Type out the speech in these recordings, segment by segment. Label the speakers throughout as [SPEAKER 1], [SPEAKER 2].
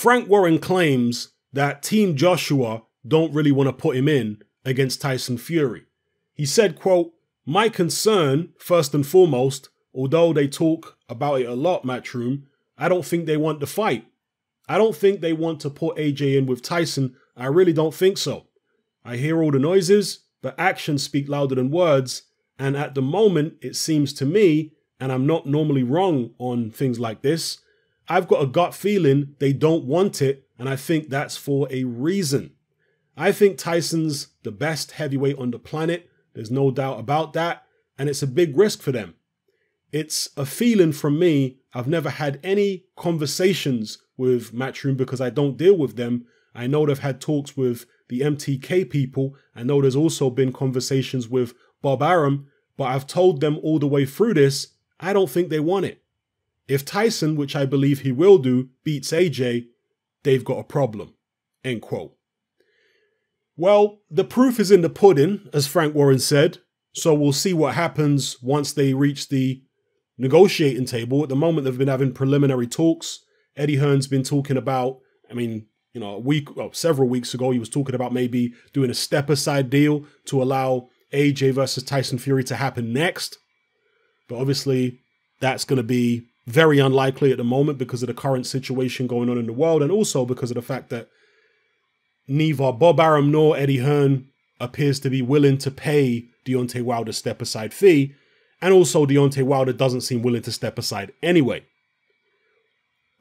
[SPEAKER 1] Frank Warren claims that Team Joshua don't really want to put him in against Tyson Fury. He said, quote, "My concern, first and foremost, although they talk about it a lot, Matchroom, I don't think they want the fight. I don't think they want to put AJ in with Tyson. I really don't think so. I hear all the noises, but actions speak louder than words. And at the moment, it seems to me, and I'm not normally wrong on things like this, I've got a gut feeling they don't want it, and I think that's for a reason. I think Tyson's the best heavyweight on the planet. There's no doubt about that, and it's a big risk for them. It's a feeling from me. I've never had any conversations with Matchroom because I don't deal with them. I know they've had talks with the MTK people. I know there's also been conversations with Bob Arum, but I've told them all the way through this, I don't think they want it. If Tyson, which I believe he will do, beats AJ, they've got a problem." End quote. Well, the proof is in the pudding, as Frank Warren said. So we'll see what happens once they reach the negotiating table. At the moment, they've been having preliminary talks. Eddie Hearn's been talking about, several weeks ago, he was talking about maybe doing a step-aside deal to allow AJ versus Tyson Fury to happen next. But obviously, that's going to be very unlikely at the moment because of the current situation going on in the world, and also because of the fact that neither Bob Arum nor Eddie Hearn appears to be willing to pay Deontay Wilder's step-aside fee, and also Deontay Wilder doesn't seem willing to step aside anyway.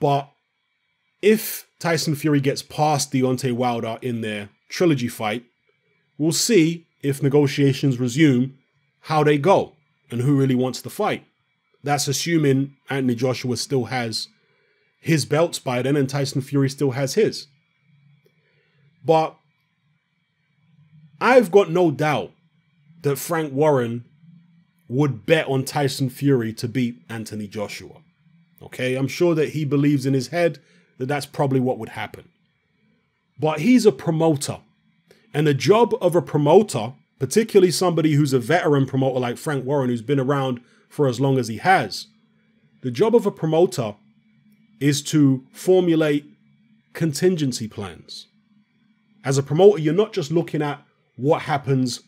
[SPEAKER 1] But if Tyson Fury gets past Deontay Wilder in their trilogy fight, we'll see if negotiations resume, how they go, and who really wants the fight. That's assuming Anthony Joshua still has his belts by then and Tyson Fury still has his. But I've got no doubt that Frank Warren would bet on Tyson Fury to beat Anthony Joshua. Okay, I'm sure that he believes in his head that that's probably what would happen. But he's a promoter. And the job of a promoter, particularly somebody who's a veteran promoter like Frank Warren, who's been around for as long as he has, the job of a promoter is to formulate contingency plans. As a promoter, you're not just looking at what happens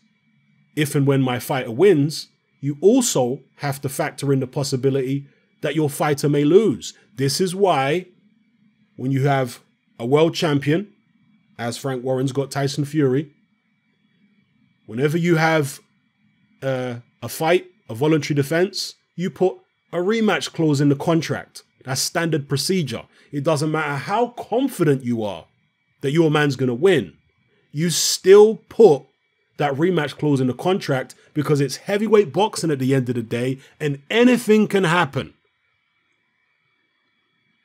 [SPEAKER 1] if and when my fighter wins. You also have to factor in the possibility that your fighter may lose. This is why when you have a world champion, as Frank Warren's got Tyson Fury, whenever you have a fight, a voluntary defense, you put a rematch clause in the contract. That's standard procedure. It doesn't matter how confident you are that your man's going to win. You still put that rematch clause in the contract because it's heavyweight boxing at the end of the day and anything can happen.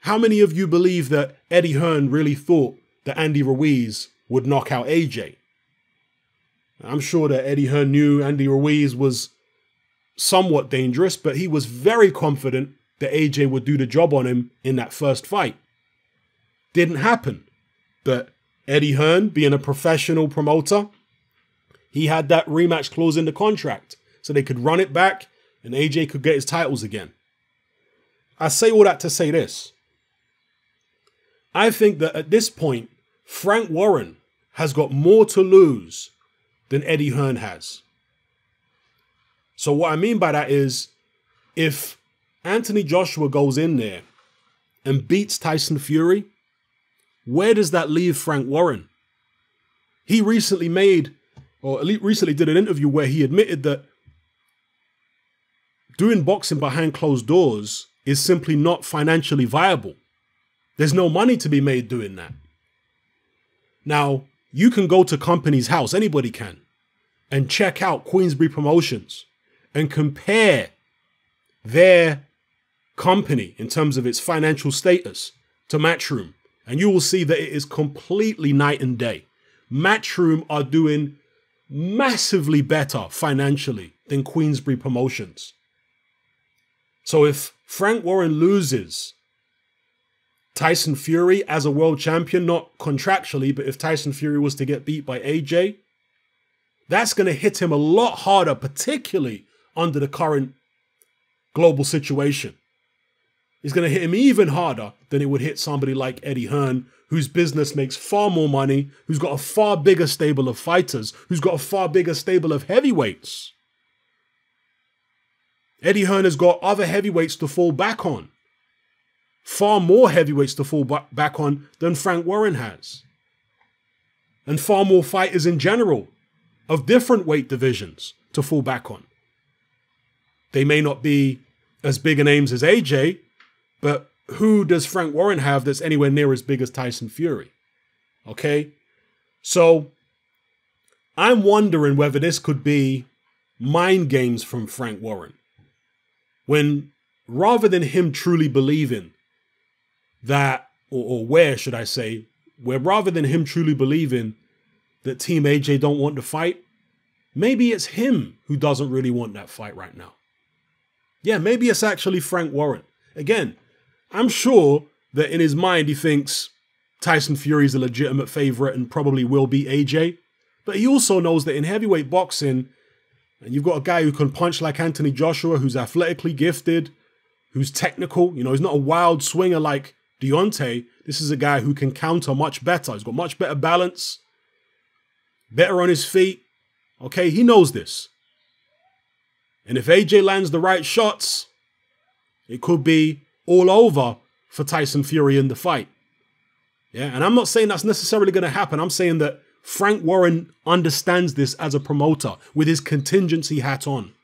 [SPEAKER 1] How many of you believe that Eddie Hearn really thought that Andy Ruiz would knock out AJ? I'm sure that Eddie Hearn knew Andy Ruiz was somewhat dangerous, but he was very confident that AJ would do the job on him in that first fight. Didn't happen. But Eddie Hearn, being a professional promoter, he had that rematch clause in the contract so they could run it back and AJ could get his titles again. I say all that to say this. I think that at this point, Frank Warren has got more to lose than Eddie Hearn has. So what I mean by that is, if Anthony Joshua goes in there and beats Tyson Fury, where does that leave Frank Warren? He recently recently did an interview where he admitted that doing boxing behind closed doors is simply not financially viable. There's no money to be made doing that. Now, you can go to company's house, anybody can, and check out Queensberry Promotions and compare their company in terms of its financial status to Matchroom. And you will see that it is completely night and day. Matchroom are doing massively better financially than Queensberry Promotions. So if Frank Warren loses Tyson Fury as a world champion, not contractually, but if Tyson Fury was to get beat by AJ, that's going to hit him a lot harder, particularly under the current global situation. is going to hit him even harder than it would hit somebody like Eddie Hearn, whose business makes far more money, who's got a far bigger stable of fighters, who's got a far bigger stable of heavyweights. Eddie Hearn has got other heavyweights to fall back on. Far more heavyweights to fall back on than Frank Warren has. And far more fighters in general of different weight divisions to fall back on. They may not be as big a names as AJ, but who does Frank Warren have that's anywhere near as big as Tyson Fury? Okay? So, I'm wondering whether this could be mind games from Frank Warren. When, rather than him truly believing that, or where should I say, where rather than him truly believing that Team AJ don't want to fight, maybe it's him who doesn't really want that fight right now. Yeah, maybe it's actually Frank Warren. Again, I'm sure that in his mind he thinks Tyson Fury is a legitimate favorite and probably will beat AJ. But he also knows that in heavyweight boxing, and you've got a guy who can punch like Anthony Joshua, who's athletically gifted, who's technical. You know, he's not a wild swinger like Deontay. This is a guy who can counter much better. He's got much better balance, better on his feet. Okay, he knows this. And if AJ lands the right shots, it could be all over for Tyson Fury in the fight. Yeah, and I'm not saying that's necessarily going to happen. I'm saying that Frank Warren understands this as a promoter with his contingency hat on.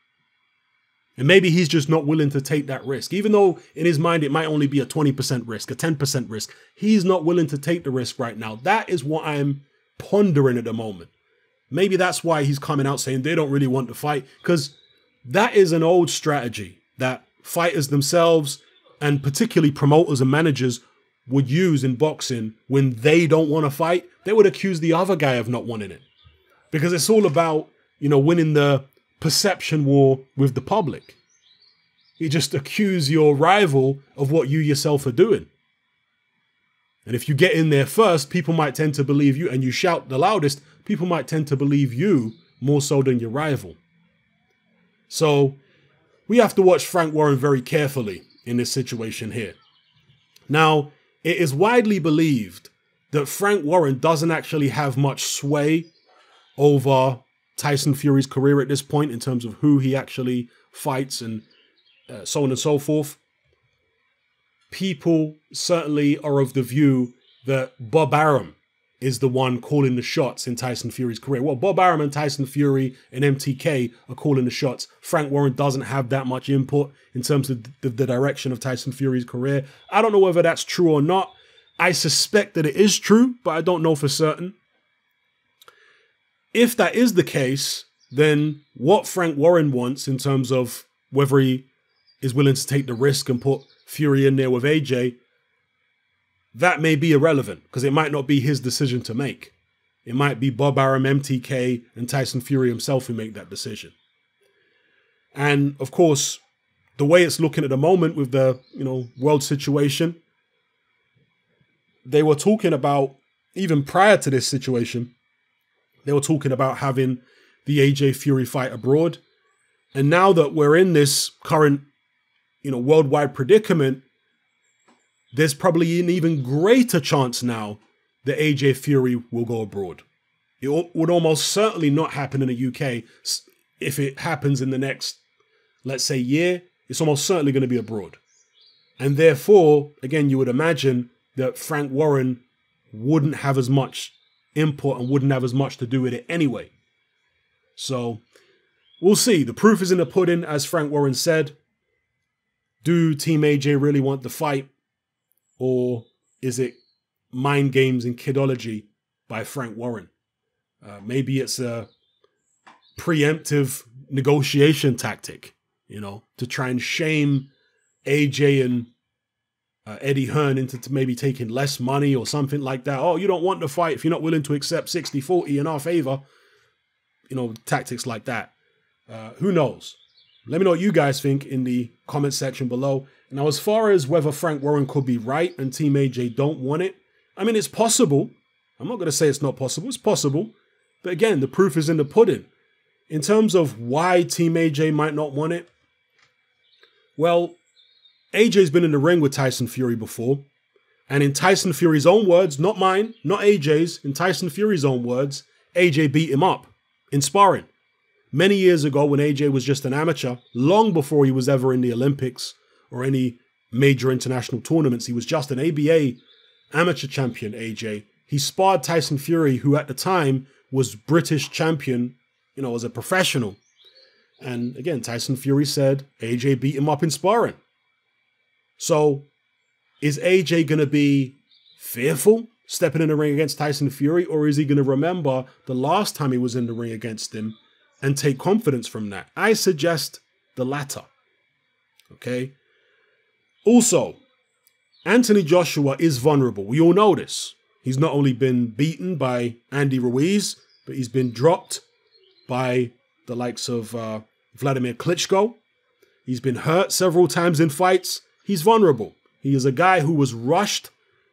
[SPEAKER 1] And maybe he's just not willing to take that risk. Even though in his mind it might only be a 20% risk, a 10% risk. He's not willing to take the risk right now. That is what I'm pondering at the moment. Maybe that's why he's coming out saying they don't really want to fight. Because that is an old strategy that fighters themselves and particularly promoters and managers would use in boxing when they don't want to fight. They would accuse the other guy of not wanting it. Because it's all about, you know, winning the perception war with the public. You just accuse your rival of what you yourself are doing. And if you get in there first, people might tend to believe you, and you shout the loudest, people might tend to believe you more so than your rival. So we have to watch Frank Warren very carefully in this situation here. Now, it is widely believed that Frank Warren doesn't actually have much sway over Tyson Fury's career at this point in terms of who he actually fights and so on and so forth. People certainly are of the view that Bob Arum is the one calling the shots in Tyson Fury's career. Well, Bob Arum and Tyson Fury and MTK are calling the shots. Frank Warren doesn't have that much input in terms of the direction of Tyson Fury's career. I don't know whether that's true or not. I suspect that it is true, but I don't know for certain. If that is the case, then what Frank Warren wants in terms of whether he is willing to take the risk and put Fury in there with AJ, that may be irrelevant because it might not be his decision to make. It might be Bob Arum, MTK, and Tyson Fury himself who make that decision. And of course, the way it's looking at the moment with the, world situation, they were talking about, even prior to this situation, they were talking about having the AJ Fury fight abroad. And now that we're in this current, worldwide predicament, there's probably an even greater chance now that AJ Fury will go abroad. It would almost certainly not happen in the UK. If it happens in the next, let's say, year, it's almost certainly going to be abroad. And therefore, again, you would imagine that Frank Warren wouldn't have as much input and wouldn't have as much to do with it anyway. So we'll see. The proof is in the pudding, as Frank Warren said. Do Team AJ really want the fight? Or is it mind games and kidology by Frank Warren? Maybe it's a preemptive negotiation tactic, to try and shame AJ and Eddie Hearn into maybe taking less money or something like that. Oh, you don't want the fight if you're not willing to accept 60-40 in our favor. Tactics like that. Who knows? Let me know what you guys think in the comment section below. Now, as far as whether Frank Warren could be right and Team AJ don't want it, I mean, it's possible. I'm not going to say it's not possible. It's possible. But again, the proof is in the pudding. In terms of why Team AJ might not want it, well, AJ's been in the ring with Tyson Fury before. And in Tyson Fury's own words, not mine, not AJ's, in Tyson Fury's own words, AJ beat him up in sparring. Many years ago when AJ was just an amateur, long before he was ever in the Olympics or any major international tournaments, he was just an ABA amateur champion, AJ. He sparred Tyson Fury, who at the time was British champion, as a professional. And again, Tyson Fury said AJ beat him up in sparring. So is AJ going to be fearful stepping in the ring against Tyson Fury, or is he going to remember the last time he was in the ring against him and take confidence from that? I suggest the latter. Okay. Also, Anthony Joshua is vulnerable. We all know this. He's not only been beaten by Andy Ruiz, but he's been dropped by the likes of Vladimir Klitschko. He's been hurt several times in fights. He's vulnerable. He is a guy who was rushed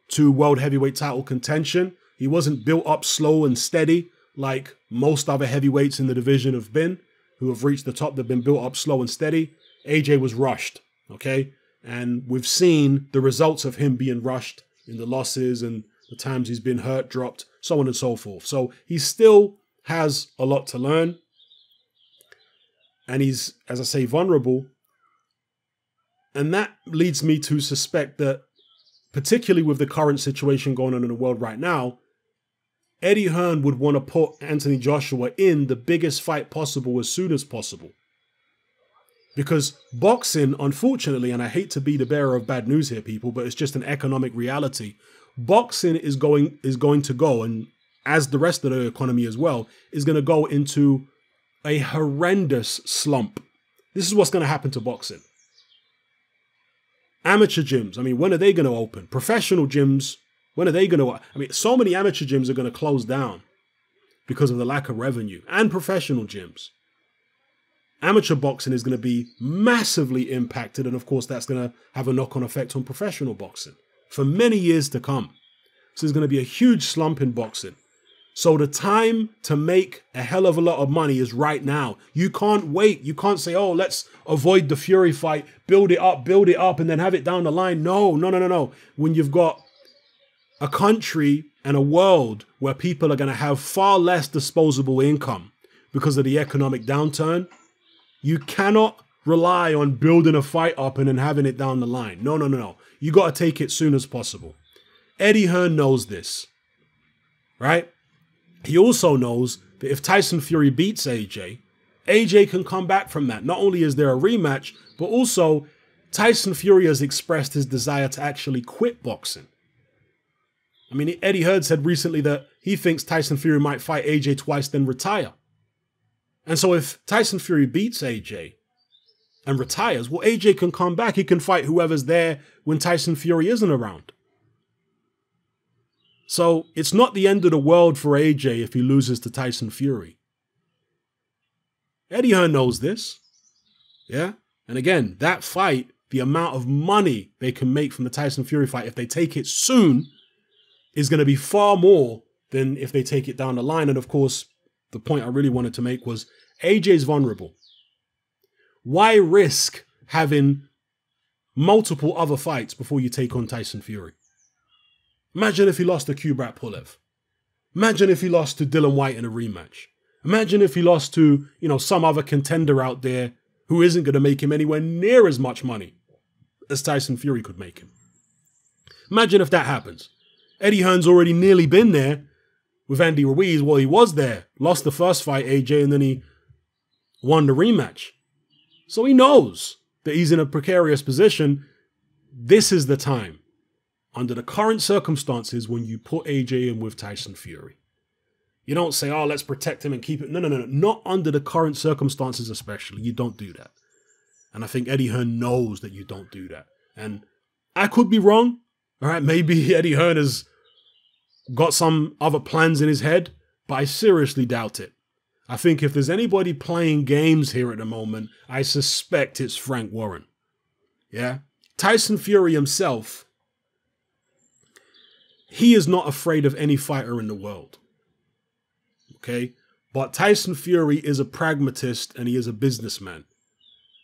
[SPEAKER 1] to world heavyweight title contention. He wasn't built up slow and steady like most other heavyweights in the division have been, who have reached the top. They've been built up slow and steady. AJ was rushed, okay? And we've seen the results of him being rushed in the losses and the times he's been hurt, dropped, so on and so forth. So he still has a lot to learn. And he's, as I say, vulnerable. And that leads me to suspect that, particularly with the current situation going on in the world right now, Eddie Hearn would want to put Anthony Joshua in the biggest fight possible as soon as possible. Because boxing, unfortunately, and I hate to be the bearer of bad news here, people, but it's just an economic reality. Boxing is going to go, and as the rest of the economy as well, is going to go into a horrendous slump. This is what's going to happen to boxing. Amateur gyms, when are they going to open? Professional gyms, when are they going to... so many amateur gyms are going to close down because of the lack of revenue, and professional gyms. Amateur boxing is going to be massively impacted, and of course that's going to have a knock-on effect on professional boxing for many years to come. So there's going to be a huge slump in boxing. So the time to make a hell of a lot of money is right now. You can't wait. You can't say, oh, let's avoid the Fury fight, build it up, and then have it down the line. No. When you've got a country and a world where people are going to have far less disposable income because of the economic downturn, you cannot rely on building a fight up and then having it down the line. No. You got to take it soon as possible. Eddie Hearn knows this, right? He also knows that if Tyson Fury beats AJ, AJ can come back from that. Not only is there a rematch, but also Tyson Fury has expressed his desire to actually quit boxing. Eddie Hearn said recently that he thinks Tyson Fury might fight AJ twice, then retire. And so if Tyson Fury beats AJ and retires, well, AJ can come back. He can fight whoever's there when Tyson Fury isn't around. So it's not the end of the world for AJ if he loses to Tyson Fury. Eddie Hearn knows this. Yeah. And again, that fight, the amount of money they can make from the Tyson Fury fight, if they take it soon, is going to be far more than if they take it down the line. And of course, the point I really wanted to make was AJ's vulnerable. Why risk having multiple other fights before you take on Tyson Fury? Imagine if he lost to Kubrat Pulev. Imagine if he lost to Dillian Whyte in a rematch. Imagine if he lost to, some other contender out there who isn't going to make him anywhere near as much money as Tyson Fury could make him. Imagine if that happens. Eddie Hearn's already nearly been there with Andy Ruiz. Well, he was there, lost the first fight, AJ, and then he won the rematch. So he knows that he's in a precarious position. This is the time, under the current circumstances, when you put AJ in with Tyson Fury. You don't say, oh, let's protect him and keep it. No. Not under the current circumstances, especially. You don't do that. And I think Eddie Hearn knows that you don't do that. And I could be wrong. All right, maybe Eddie Hearn has got some other plans in his head, but I seriously doubt it. I think if there's anybody playing games here at the moment, I suspect it's Frank Warren. Yeah? Tyson Fury himself, he is not afraid of any fighter in the world. Okay? But Tyson Fury is a pragmatist and he is a businessman.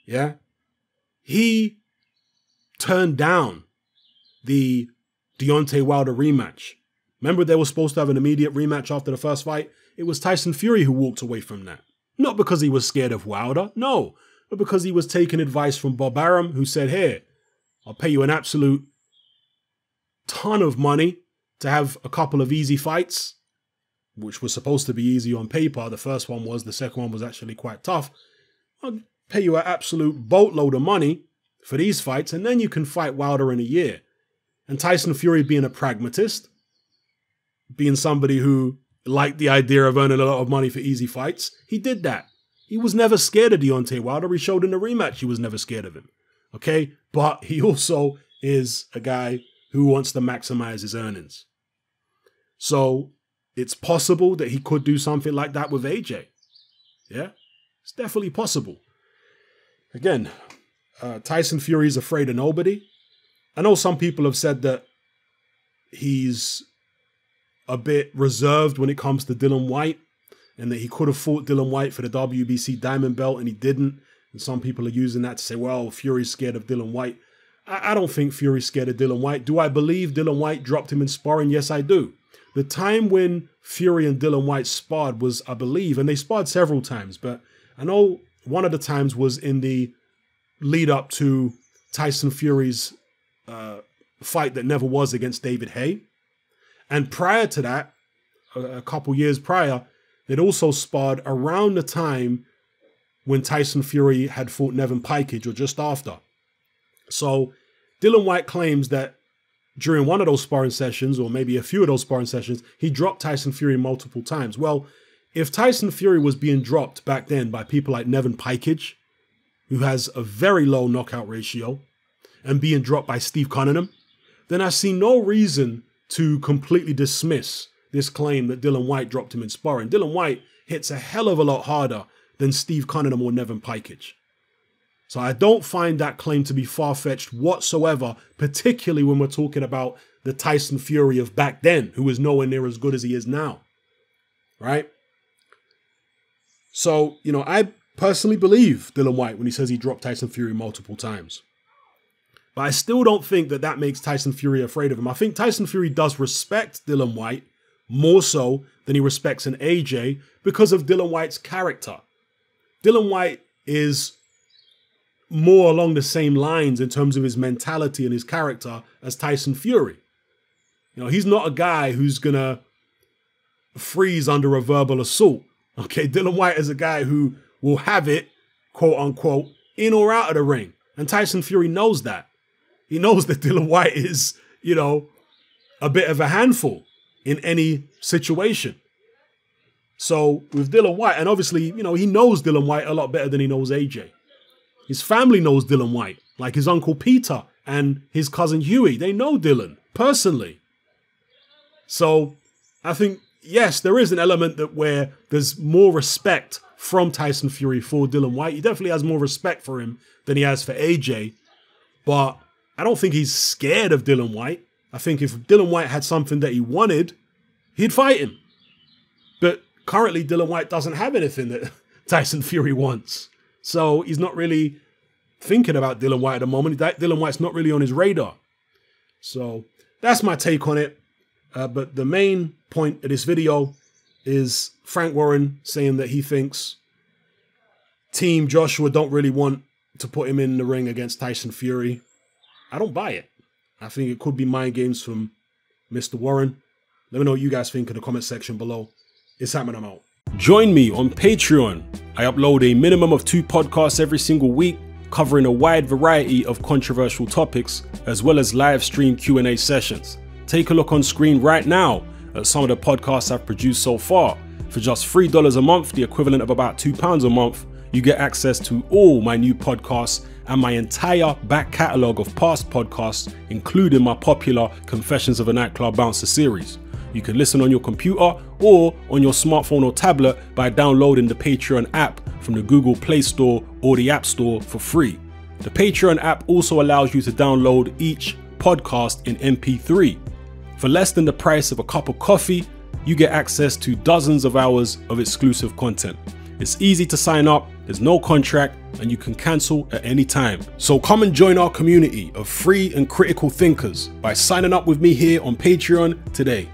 [SPEAKER 1] Yeah? He turned down the Deontay Wilder rematch. Remember, they were supposed to have an immediate rematch after the first fight? It was Tyson Fury who walked away from that. Not because he was scared of Wilder, no, but because he was taking advice from Bob Arum, who said, "Here, I'll pay you an absolute ton of money to have a couple of easy fights," which was supposed to be easy on paper. The first one was, the second one was actually quite tough. "I'll pay you an absolute boatload of money for these fights, and then you can fight Wilder in a year." And Tyson Fury, being a pragmatist, being somebody who liked the idea of earning a lot of money for easy fights, he did that. He was never scared of Deontay Wilder. He showed in the rematch he was never scared of him. Okay? But he also is a guy who wants to maximize his earnings. So it's possible that he could do something like that with AJ. Yeah? It's definitely possible. Again, Tyson Fury is afraid of nobody. I know some people have said that he's a bit reserved when it comes to Dillian Whyte, and that he could have fought Dillian Whyte for the WBC Diamond Belt and he didn't. And some people are using that to say, well, Fury's scared of Dillian Whyte. I don't think Fury's scared of Dillian Whyte. Do I believe Dillian Whyte dropped him in sparring? Yes, I do. The time when Fury and Dillian Whyte sparred was, I believe, and they sparred several times, but I know one of the times was in the lead up to Tyson Fury's fight that never was against David Haye. And prior to that, a couple years prior, they'd also sparred around the time when Tyson Fury had fought Nevin Pikage, or just after. So Dillian Whyte claims that during one of those sparring sessions, or maybe a few of those sparring sessions, he dropped Tyson Fury multiple times. Well, if Tyson Fury was being dropped back then by people like Nevin Pikage, who has a very low knockout ratio, and being dropped by Steve Cunningham, then I see no reason to completely dismiss this claim that Dillian Whyte dropped him in sparring. Dillian Whyte hits a hell of a lot harder than Steve Cunningham or Nevin Pikage. So I don't find that claim to be far-fetched whatsoever, particularly when we're talking about the Tyson Fury of back then, who is nowhere near as good as he is now, right? So, you know, I personally believe Dillian Whyte when he says he dropped Tyson Fury multiple times. But I still don't think that that makes Tyson Fury afraid of him. I think Tyson Fury does respect Dillian Whyte more so than he respects an AJ because of Dillian Whyte's character. Dillian Whyte is more along the same lines in terms of his mentality and his character as Tyson Fury. You know, he's not a guy who's going to freeze under a verbal assault. Okay, Dillian Whyte is a guy who will have it, quote unquote, in or out of the ring. And Tyson Fury knows that. He knows that Dillian Whyte is, you know, a bit of a handful in any situation. So with Dillian Whyte, and obviously, you know, he knows Dillian Whyte a lot better than he knows AJ. His family knows Dillian Whyte, like his uncle Peter and his cousin Huey. They know Dillian personally. So I think, yes, there is an element that where there's more respect from Tyson Fury for Dillian Whyte. He definitely has more respect for him than he has for AJ. But I don't think he's scared of Dillian Whyte. I think if Dillian Whyte had something that he wanted, he'd fight him. But currently, Dillian Whyte doesn't have anything that Tyson Fury wants. So he's not really thinking about Dillian Whyte at the moment. Dillian Whyte's not really on his radar. So that's my take on it. But the main point of this video is Frank Warren saying that he thinks Team Joshua don't really want to put him in the ring against Tyson Fury. I don't buy it. I think it could be mind games from Mr. Warren. Let me know what you guys think in the comment section below. It's happening, I'm out. Join me on Patreon. I upload a minimum of 2 podcasts every single week, covering a wide variety of controversial topics, as well as live stream Q&A sessions. Take a look on screen right now at some of the podcasts I've produced so far. For just $3 a month, the equivalent of about £2 a month, you get access to all my new podcasts and my entire back catalogue of past podcasts, including my popular Confessions of a Nightclub Bouncer series. You can listen on your computer or on your smartphone or tablet by downloading the Patreon app from the Google Play Store or the App Store for free. The Patreon app also allows you to download each podcast in MP3. For less than the price of a cup of coffee, you get access to dozens of hours of exclusive content. It's easy to sign up, there's no contract, and you can cancel at any time. So come and join our community of free and critical thinkers by signing up with me here on Patreon today.